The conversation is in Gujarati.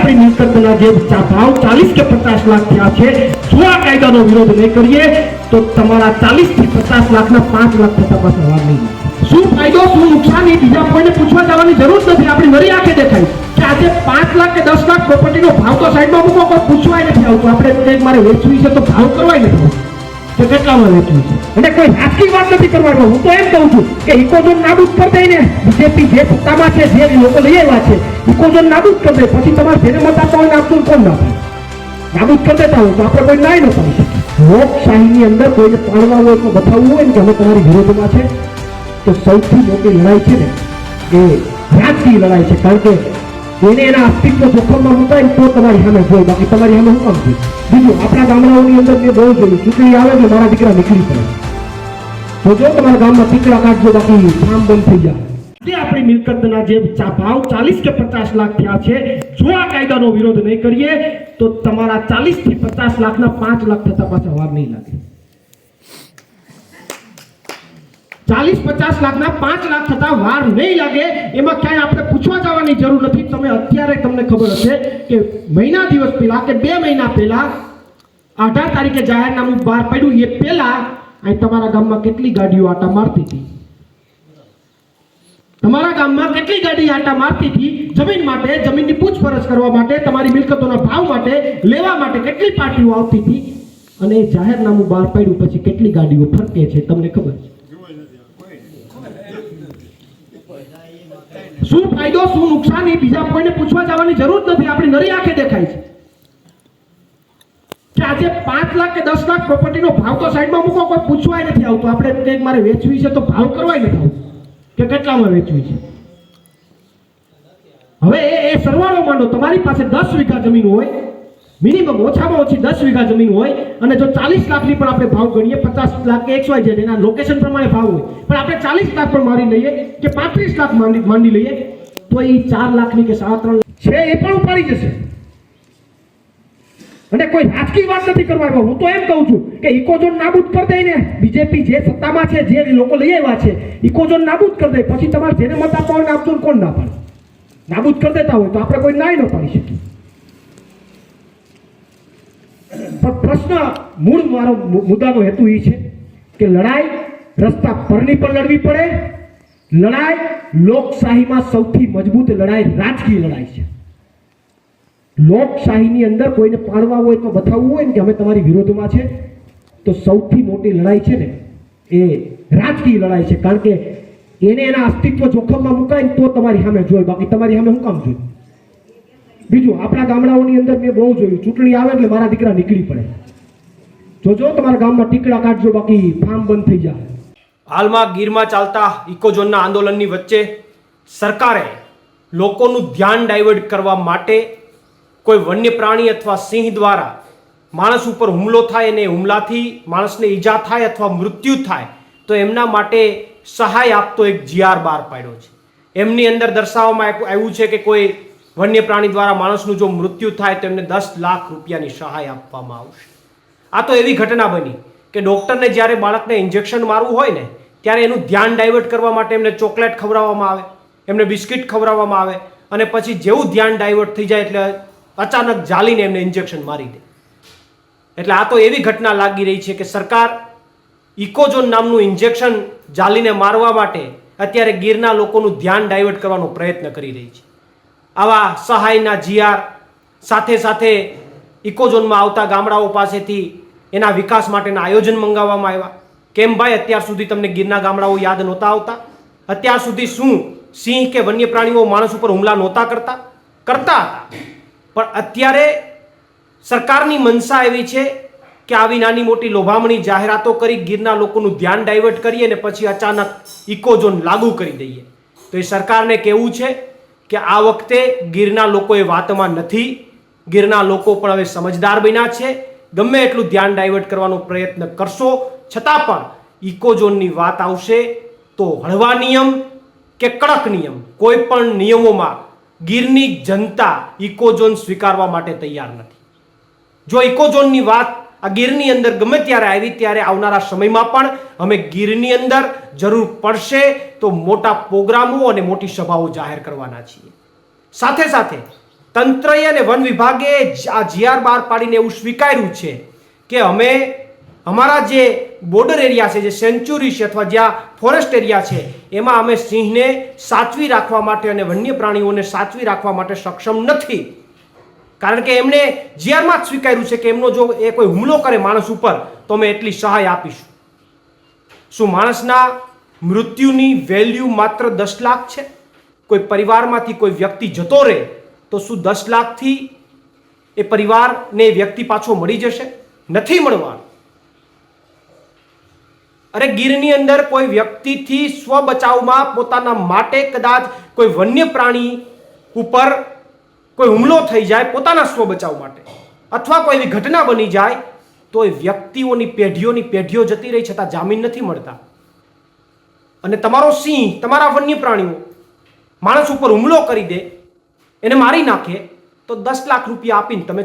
આપણી મિલકતના જે ભાવ 40 કે 50 લાખ થયા છે, જો આ કાયદાનો વિરોધ નહીં કરીએ તો તમારા 40 થી 50 લાખના 5 લાખ થતા પાછા વાર નહીં. શું ફાયદો શું નુકસાન એ બીજા કોઈને પૂછવા જવાની જરૂર નથી. આપણી નરી આંખે દેખાય કે આજે 5 લાખ કે 10 લાખ પ્રોપર્ટીનો ભાવ તો સાઈડમાં મૂકો, કોઈ પૂછવાય નથી આવતું. આપણે કંઈક મારે વેચવી છે તો ભાવ કરવાય નથી આવતું કે કેટલામાં વેચવી છે, અને કોઈ રાજકીય વાત નથી કરવાનો. હું તો એમ કહું છું કે ઇકોઝોન નાબૂદ કરી દઈને બીજેપી જે સત્તામાં છે, જે લોકો લઈ આવ્યા છે, ઇકોઝોન નાબૂદ કરી દે, પછી તમારે જેને મત આપવા હોય આપતું કોણ ના આપે? નાબૂદ કરી દેતા હોય તો આપણે કોઈ નાય ન કરી શકીએ. લોકશાહીની અંદર કોઈને પાડવા હોય તો બતાવવું હોય ને કે અમે તમારી વિરોધમાં છે, તો સૌથી મોટી લડાઈ છે ને એ રાજકીય લડાઈ છે. કારણ કે એને એના અસ્તિત્વ જોખમમાં મુકાય તો તમારી સામે જોઈ, બાકી તમારી સામે હું કામ છું. બીજું, આપણા ગામડાઓની અંદર મેં બહુ જોયું, ચૂંટણી આવે એટલે મારા દીકરા નીકળી પડે. તો જો તમારા ગામમાં ટીકડા કાઢજો, બાકી કામ બંધ થઈ જાય. આપણી મિલકતના જે ભાવ 40 કે 50 લાખ થયા છે, જો આ કાયદાનો વિરોધ નહીં કરીએ તો તમારા 40 થી 50 લાખના 5 લાખ થતા પાછા વાર નહીં લાગે. 40-50 લાખના 5 લાખ થતા વાર નહીં લાગે. એમાં ક્યાંય આપણે પૂછવા જવાની જરૂર નથી. તમે અત્યારે તમને ખબર હશે કે મહિના દિવસ પહેલા કે 2 મહિના પહેલા 18 તારીખે જાહેરનામું બહાર પડ્યું. એ પહેલા અહીં તમારા ગામમાં કેટલી ગાડીઓ આટા મારતી હતી? તમારા ગામમાં કેટલી ગાડી આટા મારતી હતી જમીન માટે, જમીનની પૂછપરછ કરવા માટે, તમારી મિલકતોના ભાવ માટે, લેવા માટે કેટલી પાર્ટીઓ આવતી હતી? અને જાહેરનામું બહાર પડ્યું પછી કેટલી ગાડીઓ ફરકે છે તમને ખબર છે? શું ફાયદો શું નુકસાન એ બીજા કોઈને પૂછવા જવાની જરૂર નથી. આપણી નરી આંખે દેખાય છે કે આજે 5 લાખ કે 10 લાખ પ્રોપર્ટીનો ભાવ તો સાઈડમાં મૂકો, કોઈ પૂછવાય નથી આવતું. આપણે કંઈક મારે વેચવી છે તો ભાવ કરવાય નથી આવતું કે કેટલામાં વેચવી છે. હવે એ સરવાળો માંડો, તમારી પાસે 10 વીઘા જમીન હોય, મિનિમમ ઓછામાં ઓછી 10 વીઘા જમીન હોય, અને જો 40 લાખની પણ આપણે ભાવ ગણીએ, 50 લાખ કે XYZ એના લોકેશન પ્રમાણે ભાવ હોય, પણ આપણે 40 લાખ પણ મારી લઈએ કે 35 લાખ માંડી લઈએ તો એ 4 લાખની કે 3.5 લાખ છે એ પણ ઉપાડી જશે. અને કોઈ રાજકીય વાત નથી કરવાનો. હું તો એમ કહું છું કે ઇકોઝોન નાબૂદ કરી દઈને બીજેપી જે સત્તામાં છે, જે લોકો લઈ આવ્યા છે, ઇકોઝોન નાબૂદ કરી દે, પછી તમારે જેને મત આપવા હોય આપજો, કોણ ના પાડે? નાબૂદ કરી દેતા હોય તો આપણે કોઈ નાય ન પાડી શકીએ. પણ પ્રશ્ન મૂળ મારો મુદ્દાનો હેતુ એ છે કે લડાઈ રસ્તા પરની પણ લડવી પડે. લડાઈ લોકશાહીમાં સૌથી મજબૂત લડાઈ રાજકીય લડાઈ છે. લોકશાહીની અંદર કોઈને પાડવા હોય તો બતાવવું હોય ને કે અમે તમારી વિરોધમાં છે, તો સૌથી મોટી લડાઈ છે ને એ રાજકીય લડાઈ છે. કારણ કે એને એના અસ્તિત્વ જોખમમાં મુકાય તો તમારી સામે જોઈ, બાકી તમારી સામે હું કામ જોઈ. બીજું, આપણા ગામડાઓની અંદર મેં બહુ જોયું, ચૂંટણી આવે એટલે મારા દીકરા નીકળી પડે. જોજો તમારા ગામમાં ટીકડા કાઢજો, બાકી ફાર્મ બંધ થઈ જાય. હાલમાં ગીરમાં ચાલતા ઇકોઝોનના આંદોલનની વચ્ચે સરકારે લોકોનું ધ્યાન ડાયવર્ટ કરવા માટે કોઈ વન્ય પ્રાણી અથવા સિંહ દ્વારા માણસ ઉપર હુમલો થાય અને હુમલાથી માણસને ઈજા થાય અથવા મૃત્યુ થાય તો એમના માટે સહાય આપતો એક GR બહાર પાડ્યો છે. એમની અંદર દર્શાવવામાં આવ્યું છે કે કોઈ વન્ય પ્રાણી દ્વારા માણસનું જો મૃત્યુ થાય તો એમને 10 લાખ રૂપિયાની સહાય આપવામાં આવશે. આ તો એવી ઘટના બની કે ડૉક્ટરને જ્યારે બાળકને ઇન્જેક્શન મારવું હોય ને ત્યારે એનું ધ્યાન ડાયવર્ટ કરવા માટે એમને ચોકલેટ ખવડાવવામાં આવે, એમને બિસ્કિટ ખવડાવવામાં આવે, અને પછી જેવું ધ્યાન ડાયવર્ટ થઈ જાય એટલે અચાનક જાલીને એમને ઇન્જેક્શન મારી દે. એટલે આ તો એવી ઘટના લાગી રહી છે કે સરકાર ઇકોઝોન નામનું ઇન્જેક્શન જાલીને મારવા માટે અત્યારે ગીરના લોકોનું ધ્યાન ડાયવર્ટ કરવાનો પ્રયત્ન કરી રહી છે. આવા સહાયના GR સાથે સાથે ઇકોઝોનમાં આવતા ગામડાઓ પાસેથી એના વિકાસ માટેના આયોજન મંગાવવામાં આવ્યા. કેમ ભાઈ, અત્યાર સુધી તમને ગીરના ગામડાઓ યાદ નહોતા આવતા? અત્યાર સુધી શું સિંહ કે વન્ય પ્રાણીઓ માણસ ઉપર હુમલા નહોતા કરતા હતા? પણ અત્યારે સરકારની મનસા એવી છે કે આવી નાની મોટી લોભામણી જાહેરાતો કરી ગીરના લોકોનું ધ્યાન ડાયવર્ટ કરીએ અને પછી અચાનક ઇકોઝોન લાગુ કરી દઈએ. તો એ સરકારને કહેવું છે કે આ વખતે ગીરના લોકો એ વાતમાં નથી. ગીરના લોકો પણ હવે સમજદાર બન્યા છે. ગમે એટલું ધ્યાન ડાયવર્ટ કરવાનો પ્રયત્ન કરશો છતાં પણ ઇકોઝોનની વાત આવશે તો હળવા નિયમ કે કડક નિયમ, કોઈ પણ નિયમોમાં ગીરની જનતા ઇકોઝોન સ્વીકારવા માટે તૈયાર નથી. જો ઇકોઝોનની વાત આ ગીરની અંદર ગમે ત્યારે આવી ત્યારે આવનારા સમયમાં પણ અમે ગીરની અંદર જરૂર પડશે તો મોટા પ્રોગ્રામો અને મોટી સભાઓ જાહેર કરવાના છીએ. સાથે સાથે તંત્રએ અને વન વિભાગે આ જીઆર બહાર પાડીને એવું સ્વીકાર્યું છે કે અમે અમારા જે બોર્ડર એરિયા છે, જે સેન્ચ્યુરી છે અથવા જ્યાં ફોરેસ્ટ એરિયા છે, એમાં અમે સિંહને સાચવી રાખવા માટે અને વન્ય પ્રાણીઓને સાચવી રાખવા માટે સક્ષમ નથી. કારણ કે એમણે જીઆરમાં જ સ્વીકાર્યું છે કે એમનો જો એ કોઈ હુમલો કરે માણસ ઉપર તો અમે એટલી સહાય આપીશું. શું માણસના મૃત્યુની વેલ્યુ માત્ર 10 લાખ છે? કોઈ પરિવારમાંથી કોઈ વ્યક્તિ જતો રહે તો શું 10 લાખથી એ પરિવારને વ્યક્તિ પાછો મળી જશે? નથી મળવાનો. અરે ગીરની અંદર કોઈ વ્યક્તિથી સ્વ બચાવમાં પોતાના માટે કદાચ કોઈ વન્ય પ્રાણી ઉપર કોઈ હુમલો થઈ જાય પોતાના સ્વ બચાવ માટે, અથવા કોઈ એવી ઘટના બની જાય તો એ વ્યક્તિઓની પેઢીઓ જતી રહી છતાં જામીન નથી મળતા. અને તમારો સિંહ, તમારા વન્ય પ્રાણીઓ માણસ ઉપર હુમલો કરી દે, એને મારી નાખે તો 10 લાખ રૂપિયા આપીને તમે